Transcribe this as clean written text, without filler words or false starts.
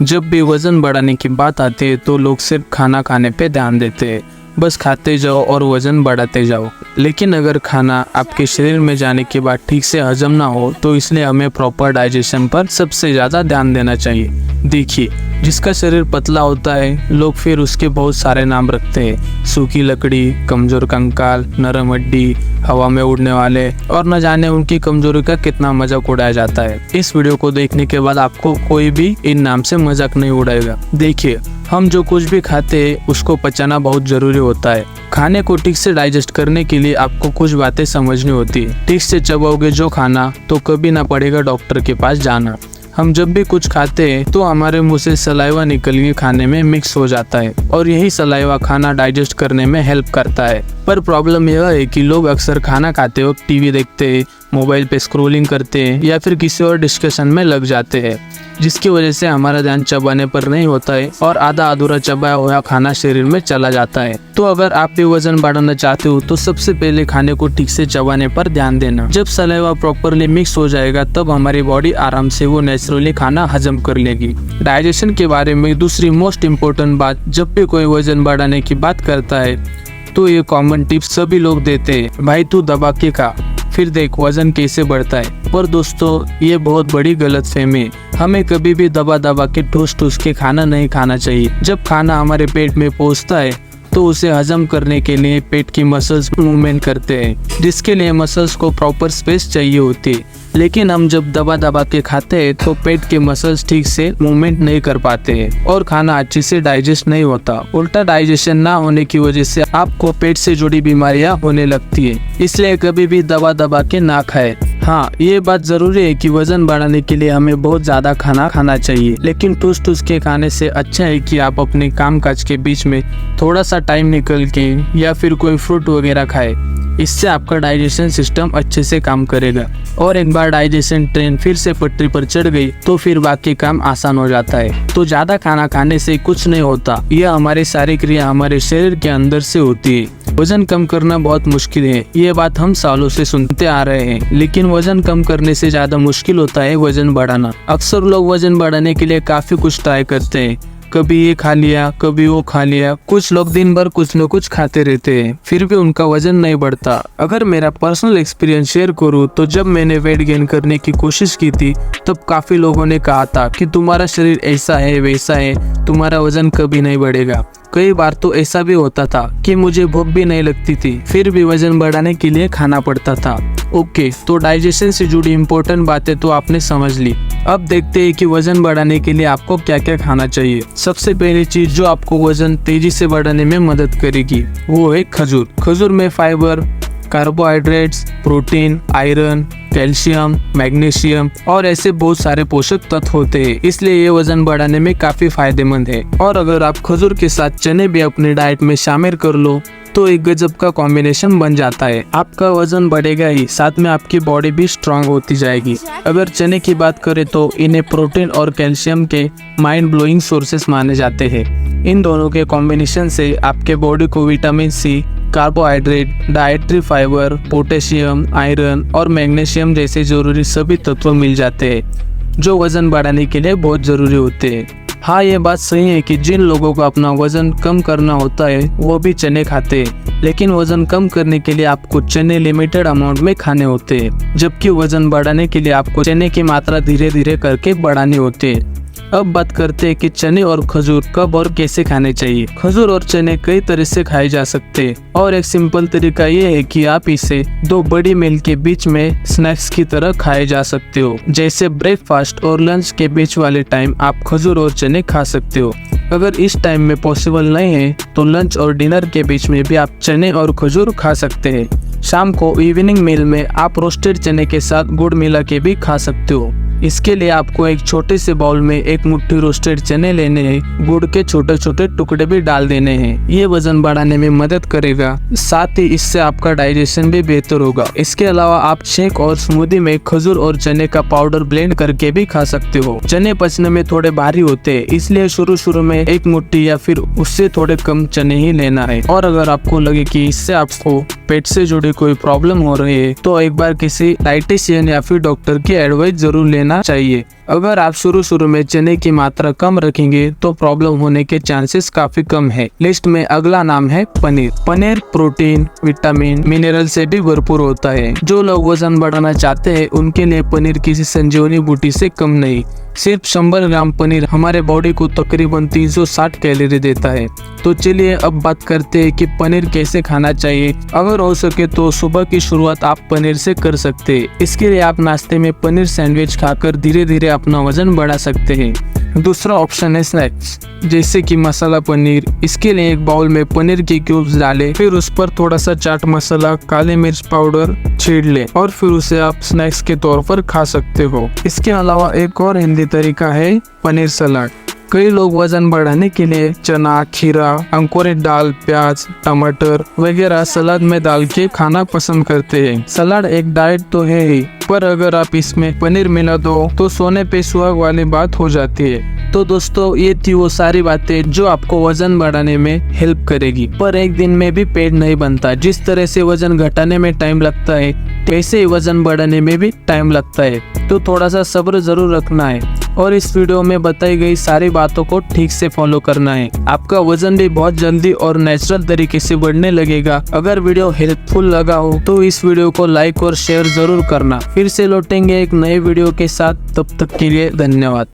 जब भी वजन बढ़ाने की बात आती है तो लोग सिर्फ खाना खाने पे ध्यान देते हैं, बस खाते जाओ और वजन बढ़ाते जाओ। लेकिन अगर खाना आपके शरीर में जाने के बाद ठीक से हजम ना हो तो इसलिए हमें प्रॉपर डाइजेशन पर सबसे ज़्यादा ध्यान देना चाहिए। देखिए, जिसका शरीर पतला होता है लोग फिर उसके बहुत सारे नाम रखते हैं, सूखी लकड़ी, कमजोर कंकाल, नरम हड्डी, हवा में उड़ने वाले, और न जाने उनकी कमजोरी का कितना मजाक उड़ाया जाता है। इस वीडियो को देखने के बाद आपको कोई भी इन नाम से मजाक नहीं उड़ाएगा। देखिए, हम जो कुछ भी खाते हैं उसको पचाना बहुत जरूरी होता है। खाने को ठीक से डाइजेस्ट करने के लिए आपको कुछ बातें समझनी होती है। ठीक से चबाओगे जो खाना तो कभी ना पड़ेगा डॉक्टर के पास जाना। हम जब भी कुछ खाते हैं तो हमारे मुंह से सलाइवा निकल के खाने में मिक्स हो जाता है और यही सलाइवा खाना डाइजेस्ट करने में हेल्प करता है। पर प्रॉब्लम यह है कि लोग अक्सर खाना खाते वक्त टीवी देखते हैं, मोबाइल पे स्क्रॉलिंग करते हैं या फिर किसी और डिस्कशन में लग जाते हैं, जिसकी वजह से हमारा ध्यान चबाने पर नहीं होता है और आधा अधूरा चबाया हुआ खाना शरीर में चला जाता है। तो अगर आप भी वजन बढ़ाना चाहते हो तो सबसे पहले खाने को ठीक से चबाने पर ध्यान देना। जब सलाइवा प्रॉपरली मिक्स हो जाएगा तब हमारी बॉडी आराम से वो नेचुरली खाना हजम कर लेगी। डाइजेशन के बारे में दूसरी मोस्ट इम्पोर्टेंट बात, जब भी कोई वजन बढ़ाने की बात करता है तो ये कॉमन टिप्स सभी लोग देते हैं, भाई तू दबा के खा फिर देख वजन कैसे बढ़ता है। पर दोस्तों, ये बहुत बड़ी गलतफहमी है। हमें कभी भी दबा दबा के ठूस ठूस के खाना नहीं खाना चाहिए। जब खाना हमारे पेट में पहुंचता है तो उसे हजम करने के लिए पेट की मसल्स मूवमेंट करते हैं, जिसके लिए मसल्स को प्रॉपर स्पेस चाहिए होती है। लेकिन हम जब दबा दबा के खाते हैं तो पेट के मसल्स ठीक से मूवमेंट नहीं कर पाते हैं और खाना अच्छे से डाइजेस्ट नहीं होता। उल्टा डाइजेशन ना होने की वजह से आपको पेट से जुड़ी बीमारियां होने लगती है। इसलिए कभी भी दबा दबा के ना खाएं। हाँ, ये बात जरूरी है कि वजन बढ़ाने के लिए हमें बहुत ज्यादा खाना खाना चाहिए, लेकिन ठूस ठूस के खाने से अच्छा है कि आप अपने काम काज के बीच में थोड़ा सा टाइम निकल के या फिर कोई फ्रूट वगैरह खाए। इससे आपका डाइजेशन सिस्टम अच्छे से काम करेगा और एक बार डाइजेशन ट्रेन फिर से पटरी पर चढ़ गई तो फिर बाकी काम आसान हो जाता है। तो ज्यादा खाना खाने से कुछ नहीं होता, यह हमारी सारी क्रिया हमारे शरीर के अंदर से होती है। वजन कम करना बहुत मुश्किल है, ये बात हम सालों से सुनते आ रहे हैं, लेकिन वजन कम करने से ज्यादा मुश्किल होता है वजन बढ़ाना। अक्सर लोग वजन बढ़ाने के लिए काफी कुछ ट्राई करते हैं, कभी ये खा लिया कभी वो खा लिया। कुछ लोग दिन भर कुछ न कुछ खाते रहते हैं फिर भी उनका वजन नहीं बढ़ता। अगर मेरा पर्सनल एक्सपीरियंस शेयर करूँ तो जब मैंने वेट गेन करने की कोशिश की थी तब काफी लोगों ने कहा था कि तुम्हारा शरीर ऐसा है वैसा है, तुम्हारा वजन कभी नहीं बढ़ेगा। कई बार तो ऐसा भी होता था कि मुझे भूख भी नहीं लगती थी फिर भी वजन बढ़ाने के लिए खाना पड़ता था। ओके, तो डाइजेशन से जुड़ी इम्पोर्टेंट बातें तो आपने समझ ली। अब देखते हैं कि वजन बढ़ाने के लिए आपको क्या क्या खाना चाहिए। सबसे पहली चीज जो आपको वजन तेजी से बढ़ाने में मदद करेगी वो है खजूर। खजूर में fibre, carbohydrates, protein, iron, calcium, magnesium और ऐसे बहुत सारे पोषक तत्व होते हैं, इसलिए ये वजन बढ़ाने में काफी फायदेमंद है। और अगर आप खजूर के साथ चने भी अपनी डाइट में शामिल कर लो तो एक गजब का कॉम्बिनेशन बन जाता है। आपका वजन बढ़ेगा ही, साथ में आपकी बॉडी भी स्ट्रांग होती जाएगी। अगर चने की बात करें तो इन्हें प्रोटीन और कैल्शियम के माइंड ब्लोइंग सोर्सेस माने जाते हैं। इन दोनों के कॉम्बिनेशन से आपके बॉडी को vitamin C, carbohydrate, dietary fibre, potassium, iron और मैग्नीशियम जैसे जरूरी सभी तत्व मिल जाते हैं जो वजन बढ़ाने के लिए बहुत जरूरी होते हैं। हाँ, ये बात सही है कि जिन लोगों को अपना वजन कम करना होता है वो भी चने खाते हैं, लेकिन वजन कम करने के लिए आपको चने लिमिटेड अमाउंट में खाने होते हैं, जबकि वजन बढ़ाने के लिए आपको चने की मात्रा धीरे धीरे करके बढ़ानी होती है। अब बात करते हैं कि चने और खजूर कब और कैसे खाने चाहिए। खजूर और चने कई तरह से खाए जा सकते हैं और एक सिंपल तरीका ये है कि आप इसे दो बड़ी मील के बीच में स्नैक्स की तरह खाए जा सकते हो। जैसे ब्रेकफास्ट और लंच के बीच वाले टाइम आप खजूर और चने खा सकते हो। अगर इस टाइम में पॉसिबल नहीं है तो लंच और डिनर के बीच में भी आप चने और खजूर खा सकते हैं। शाम को इवनिंग मील में आप रोस्टेड चने के साथ गुड़ मिला के भी खा सकते हो। इसके लिए आपको एक छोटे से बाउल में एक मुट्ठी रोस्टेड चने लेने हैं, गुड़ के छोटे छोटे टुकड़े भी डाल देने हैं। ये वजन बढ़ाने में मदद करेगा, साथ ही इससे आपका डाइजेशन भी बेहतर होगा। इसके अलावा आप शेक और स्मूदी में खजूर और चने का पाउडर ब्लेंड करके भी खा सकते हो। चने पचने में थोड़े भारी होते हैं, इसलिए शुरू में एक मुट्ठी या फिर उससे थोड़े कम चने ही लेना है। और अगर आपको लगे कि इससे आपको पेट से जुड़ी कोई प्रॉब्लम हो रही है तो एक बार किसी डाइटिशियन या फिर डॉक्टर की एडवाइस जरूर लेना चाहिए। अगर आप शुरू में चने की मात्रा कम रखेंगे तो प्रॉब्लम होने के चांसेस काफी कम है। लिस्ट में अगला नाम है paneer. Paneer protein, vitamin, mineral से भी भरपूर होता है। जो लोग वजन बढ़ाना चाहते हैं उनके लिए पनीर किसी संजीवनी बूटी से कम नहीं। सिर्फ 100 ग्राम पनीर हमारे बॉडी को तकरीबन 360 कैलोरी देता है। तो चलिए अब बात करते हैं कि पनीर कैसे खाना चाहिए। अगर हो सके तो सुबह की शुरुआत आप पनीर से कर सकते हैं। इसके लिए आप नाश्ते में पनीर सैंडविच खाकर धीरे धीरे अपना वजन बढ़ा सकते हैं। दूसरा ऑप्शन है स्नैक्स, जैसे कि मसाला पनीर। इसके लिए एक बाउल में पनीर के क्यूब्स डालें, फिर उस पर थोड़ा सा चाट मसाला, काली मिर्च पाउडर छीड़ लें और फिर उसे आप स्नैक्स के तौर पर खा सकते हो। इसके अलावा एक और हेल्दी तरीका है पनीर सलाद। कई लोग वजन बढ़ाने के लिए चना, खीरा, अंकुरित दाल, प्याज, टमाटर वगैरह सलाद में डाल के खाना पसंद करते हैं। सलाद एक डाइट तो है ही, पर अगर आप इसमें पनीर मिला दो तो सोने पे सुहाग वाली बात हो जाती है। तो दोस्तों, ये थी वो सारी बातें जो आपको वजन बढ़ाने में हेल्प करेगी। पर एक दिन में भी पेट नहीं बनता। जिस तरह से वजन घटाने में टाइम लगता है वैसे ही वजन बढ़ाने में भी टाइम लगता है। तो थोड़ा सा सब्र जरूर रखना है और इस वीडियो में बताई गई सारी बातों को ठीक से फॉलो करना है। आपका वजन भी बहुत जल्दी और नेचुरल तरीके से बढ़ने लगेगा। अगर वीडियो हेल्पफुल लगा हो तो इस वीडियो को लाइक और शेयर जरूर करना। फिर से लौटेंगे एक नए वीडियो के साथ, तब तक के लिए धन्यवाद।